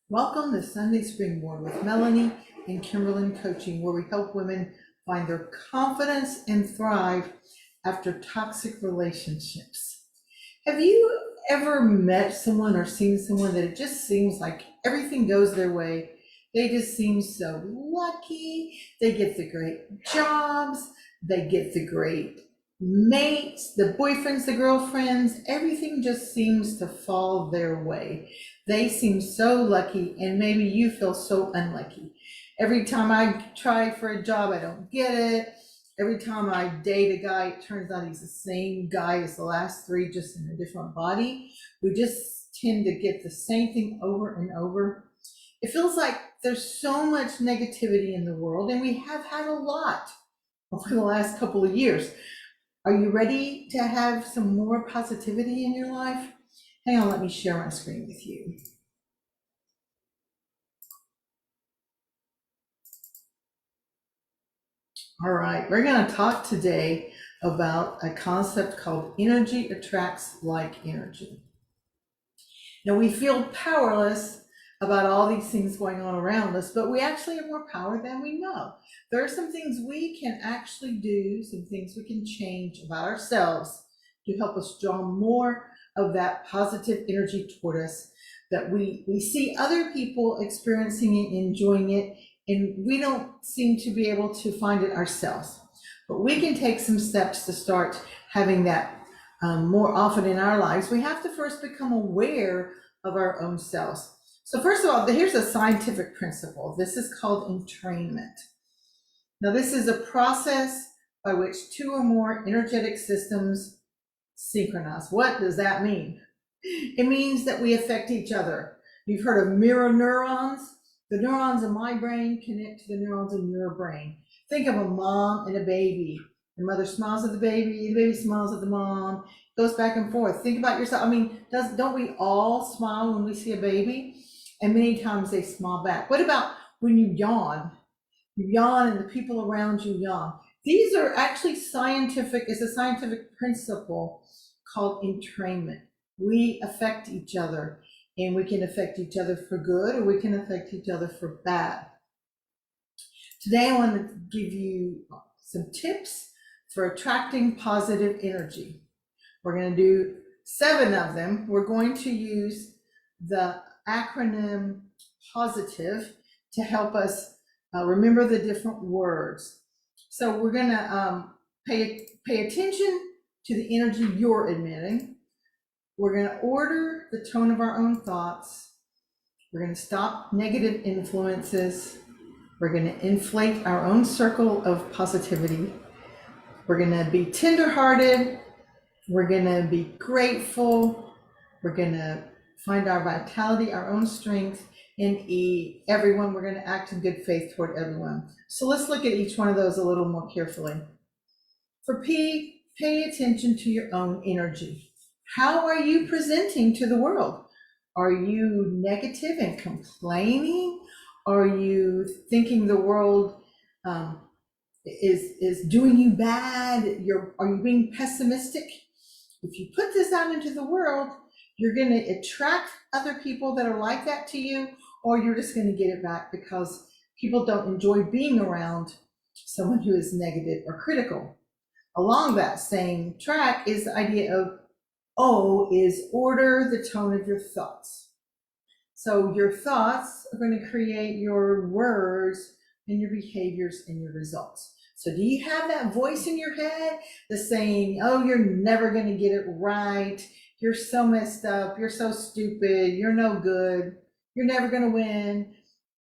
Welcome to Sunday Springboard with Melanie and Kimberlyn Coaching, where we help women find their confidence and thrive after toxic relationships. Have you ever met someone or seen someone that it just seems like everything goes their way? They just seem so lucky. They get the great jobs. They get the great mates, the boyfriends, the girlfriends. Everything just seems to fall their way. They seem so lucky, and maybe you feel so unlucky. Every time I try for a job, I don't get it. Every time I date a guy, it turns out he's the same guy as the last three, just in a different body. We just tend to get the same thing over and over. It feels like there's so much negativity in the world, and we have had a lot over the last couple of years. Are you ready to have some more positivity in your life? Hang on, let me share my screen with you. All right, we're going to talk today about a concept called energy attracts like energy. Now, we feel powerless about all these things going on around us, but we actually have more power than we know. There are some things we can actually do, some things we can change about ourselves to help us draw more of that positive energy toward us, that we see other people experiencing it, enjoying it, and we don't seem to be able to find it ourselves. But we can take some steps to start having that more often in our lives. We have to first become aware of our own selves. So first of all, here's a scientific principle. This is called entrainment. Now, this is a process by which two or more energetic systems synchronize. What does that mean? It means that we affect each other. You've heard of mirror neurons. The neurons in my brain connect to the neurons in your brain. Think of a mom and a baby. The mother smiles at the baby smiles at the mom, goes back and forth. Think about yourself. I mean, don't we all smile when we see a baby? And many times they smile back. What about when you yawn? You yawn and the people around you yawn. These are actually it's a scientific principle called entrainment. We affect each other, and we can affect each other for good, or we can affect each other for bad. Today, I want to give you some tips for attracting positive energy. We're going to do 7 of them. We're going to use the acronym positive to help us remember the different words. So we're going to pay attention to the energy you're emitting. We're going to order the tone of our own thoughts. We're going to stop negative influences. We're going to inflate our own circle of positivity. We're going to be tenderhearted. We're going to be grateful. We're going to find our vitality, our own strength, and everyone. We're going to act in good faith toward everyone. So let's look at each one of those a little more carefully. For P, pay attention to your own energy. How are you presenting to the world? Are you negative and complaining? Are you thinking the world is doing you bad? Are you being pessimistic? If you put this out into the world, you're going to attract other people that are like that to you, or you're just going to get it back because people don't enjoy being around someone who is negative or critical. Along that same track is the idea of O is order the tone of your thoughts. So your thoughts are going to create your words and your behaviors and your results. So do you have that voice in your head that's saying, oh, you're never going to get it right. You're so messed up. You're so stupid. You're no good. You're never going to win.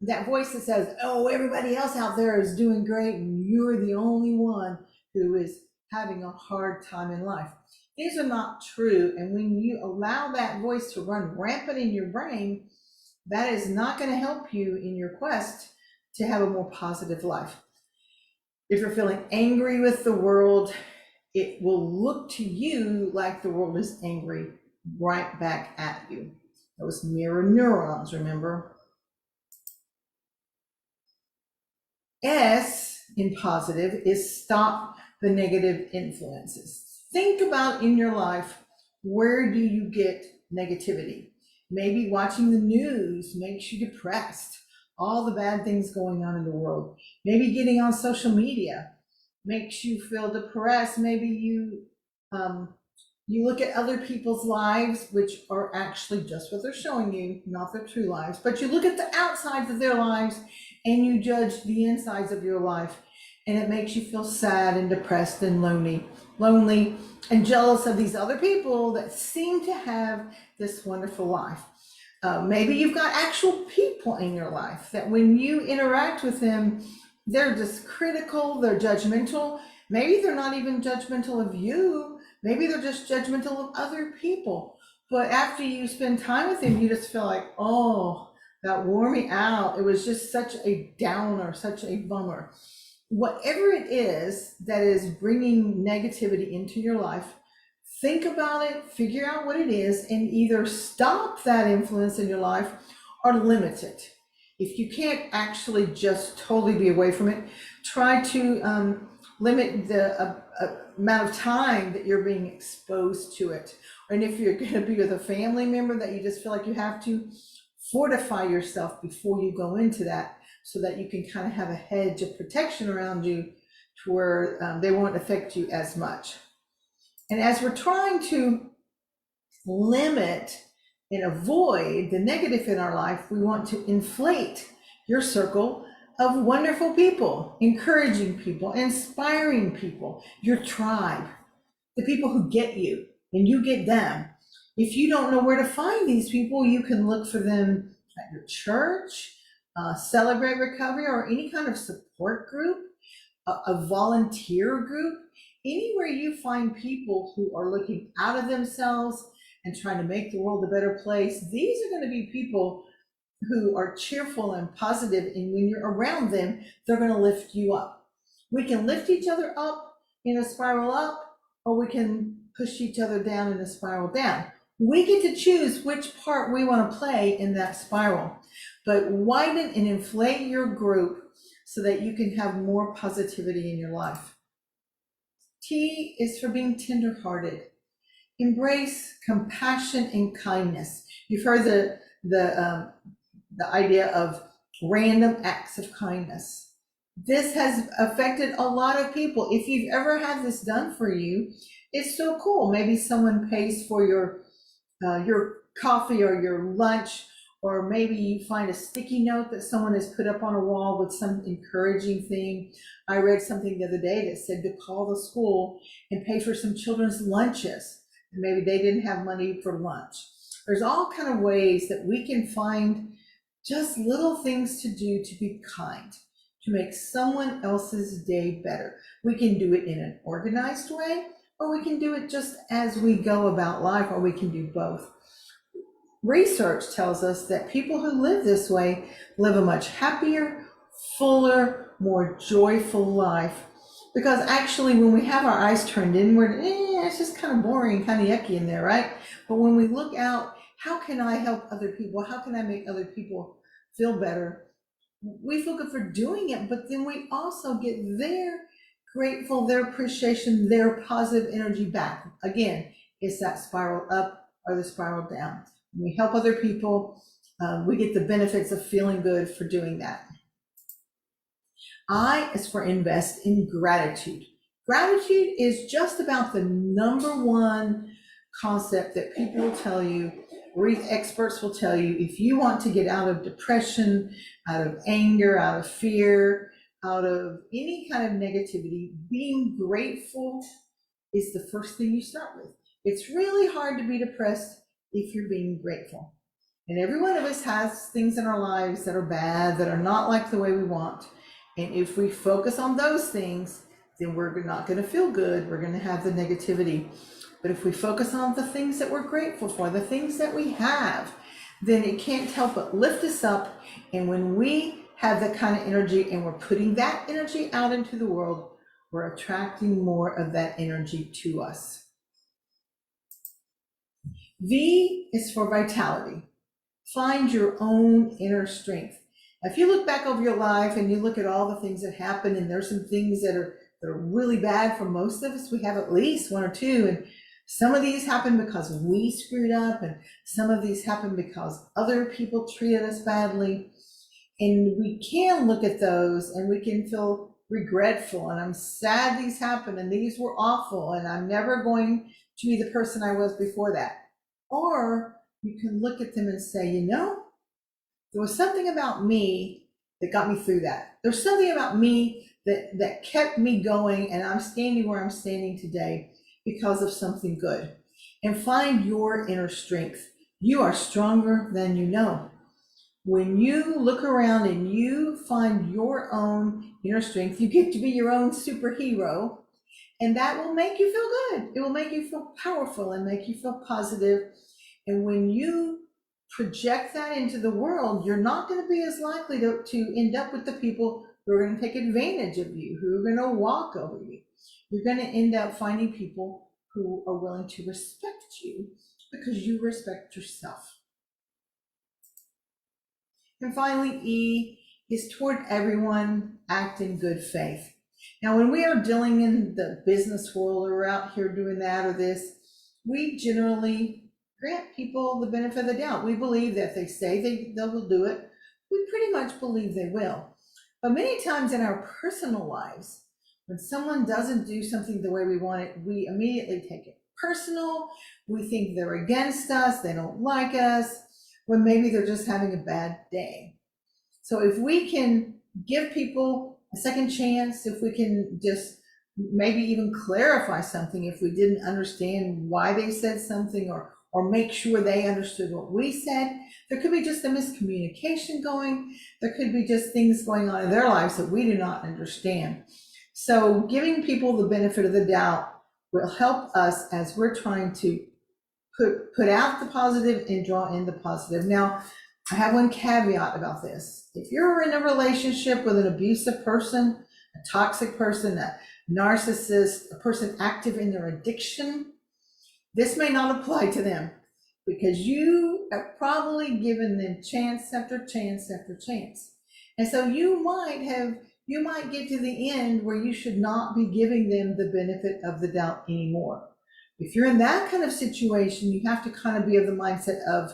That voice that says, oh, everybody else out there is doing great and you're the only one who is having a hard time in life. These are not true. And when you allow that voice to run rampant in your brain, that is not going to help you in your quest to have a more positive life. If you're feeling angry with the world, it will look to you like the world is angry right back at you. Those mirror neurons, remember? S in positive is stop the negative influences. Think about in your life, where do you get negativity? Maybe watching the news makes you depressed, all the bad things going on in the world. Maybe getting on social media makes you feel depressed. Maybe um, you look at other people's lives, which are actually just what they're showing you, not their true lives, but you look at the outsides of their lives and you judge the insides of your life, and it makes you feel sad and depressed and lonely and jealous of these other people that seem to have this wonderful life. Maybe you've got actual people in your life that when you interact with them, they're just critical, they're judgmental. Maybe they're not even judgmental of you. Maybe they're just judgmental of other people. But after you spend time with them, you just feel like, oh, that wore me out. It was just such a downer, such a bummer. Whatever it is that is bringing negativity into your life, think about it, figure out what it is, and either stop that influence in your life or limit it. If you can't actually just totally be away from it, try to limit the amount of time that you're being exposed to it. And if you're going to be with a family member that you just feel like you have to, fortify yourself before you go into that, so that you can kind of have a hedge of protection around you to where they won't affect you as much. And as we're trying to limit and avoid the negative in our life, we want to inflate your circle of wonderful people, encouraging people, inspiring people, your tribe, the people who get you and you get them. If you don't know where to find these people, you can look for them at your church, Celebrate Recovery, or any kind of support group, a volunteer group, anywhere you find people who are looking out of themselves and trying to make the world a better place. These are going to be people who are cheerful and positive, and when you're around them, they're going to lift you up. We can lift each other up in a spiral up, or we can push each other down in a spiral down. We get to choose which part we want to play in that spiral. But widen and inflate your group so that you can have more positivity in your life. T is for being tenderhearted. Embrace compassion and kindness. You've heard the idea of random acts of kindness. This has affected a lot of people. If you've ever had this done for you, it's so cool. Maybe someone pays for your coffee or your lunch, or maybe you find a sticky note that someone has put up on a wall with some encouraging thing. I read something the other day that said to call the school and pay for some children's lunches. Maybe they didn't have money for lunch. There's all kind of ways that we can find just little things to do to be kind, to make someone else's day better. We can do it in an organized way, or we can do it just as we go about life, or we can do both. Research tells us that people who live this way live a much happier, fuller, more joyful life. Because actually, when we have our eyes turned inward, it's just kind of boring, kind of yucky in there, right? But when we look out, how can I help other people? How can I make other people feel better? We feel good for doing it, but then we also get their grateful, their appreciation, their positive energy back. Again, it's that spiral up or the spiral down. When we help other people, we get the benefits of feeling good for doing that. I is for invest in gratitude. Gratitude is just about the number one concept that people will tell you, experts will tell you, if you want to get out of depression, out of anger, out of fear, out of any kind of negativity, being grateful is the first thing you start with. It's really hard to be depressed if you're being grateful. And every one of us has things in our lives that are bad, that are not like the way we want. And if we focus on those things, then we're not going to feel good. We're going to have the negativity. But if we focus on the things that we're grateful for, the things that we have, then it can't help but lift us up. And when we have that kind of energy and we're putting that energy out into the world, we're attracting more of that energy to us. V is for vitality. Find your own inner strength. If you look back over your life and you look at all the things that happen, and there's some things that are really bad for most of us, we have at least one or two, and Some of these happen because we screwed up, and some of these happen because other people treated us badly. And we can look at those and we can feel regretful, and I'm sad these happened and these were awful and I'm never going to be the person I was before that. Or you can look at them and say, you know, there was something about me that got me through that. There's something about me that kept me going, and I'm standing where I'm standing today because of something good. And find your inner strength. You are stronger than you know. When you look around and you find your own inner strength, you get to be your own superhero, and that will make you feel good. It will make you feel powerful and make you feel positive. And when you project that into the world, you're not going to be as likely to end up with the people who are going to take advantage of you, who are going to walk over you. You're going to end up finding people who are willing to respect you because you respect yourself. And finally, E is toward everyone, act in good faith. Now, when we are dealing in the business world, or we're out here doing that or this, we generally grant people the benefit of the doubt. We believe that if they say they will do it, we pretty much believe they will. But many times in our personal lives, when someone doesn't do something the way we want it, we immediately take it personal. We think they're against us, they don't like us, when maybe they're just having a bad day. So if we can give people a second chance, if we can just maybe even clarify something if we didn't understand why they said something, or make sure they understood what we said. There could be just a miscommunication going. There could be just things going on in their lives that we do not understand. So giving people the benefit of the doubt will help us as we're trying to put out the positive and draw in the positive. Now, I have one caveat about this. If you're in a relationship with an abusive person, a toxic person, a narcissist, a person active in their addiction, this may not apply to them, because you have probably given them chance after chance after chance. And so you might get to the end where you should not be giving them the benefit of the doubt anymore. If you're in that kind of situation, you have to kind of be of the mindset of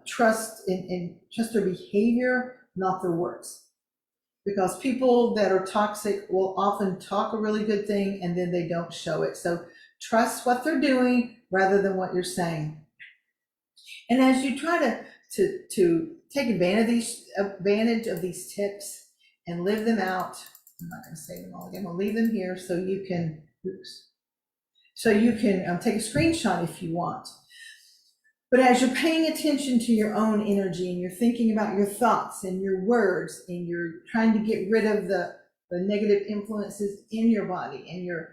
trust their behavior, not their words. Because people that are toxic will often talk a really good thing and then they don't show it. So trust what they're doing rather than what you're saying. And as you try to take advantage of these tips and live them out, I'm not going to say them all again. I'll leave them here so you can take a screenshot if you want. But as you're paying attention to your own energy and you're thinking about your thoughts and your words, and you're trying to get rid of the negative influences in your body, and you're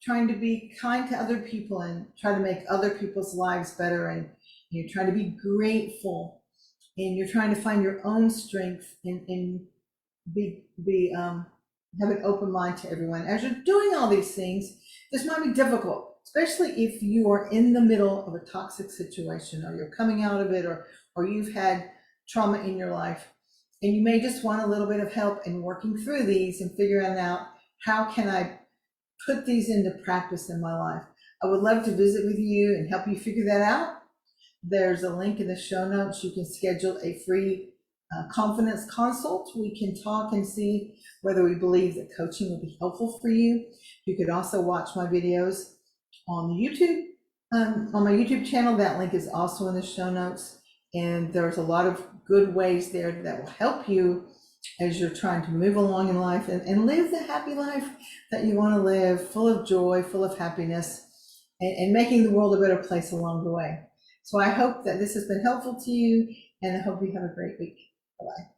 trying to be kind to other people and try to make other people's lives better, and you're trying to be grateful, and you're trying to find your own strength and have an open mind to everyone. As you're doing all these things, this might be difficult, especially if you are in the middle of a toxic situation, or you're coming out of it, or you've had trauma in your life, and you may just want a little bit of help in working through these and figuring out, how can I put these into practice in my life? I would love to visit with you and help you figure that out. There's a link in the show notes. You can schedule a free confidence consult. We can talk and see whether we believe that coaching will be helpful for you. You could also watch my videos on YouTube, on my YouTube channel. That link is also in the show notes. And there's a lot of good ways there that will help you as you're trying to move along in life and live the happy life that you want to live, full of joy, full of happiness, and making the world a better place along the way. So I hope that this has been helpful to you, and I hope you have a great week. Bye-bye.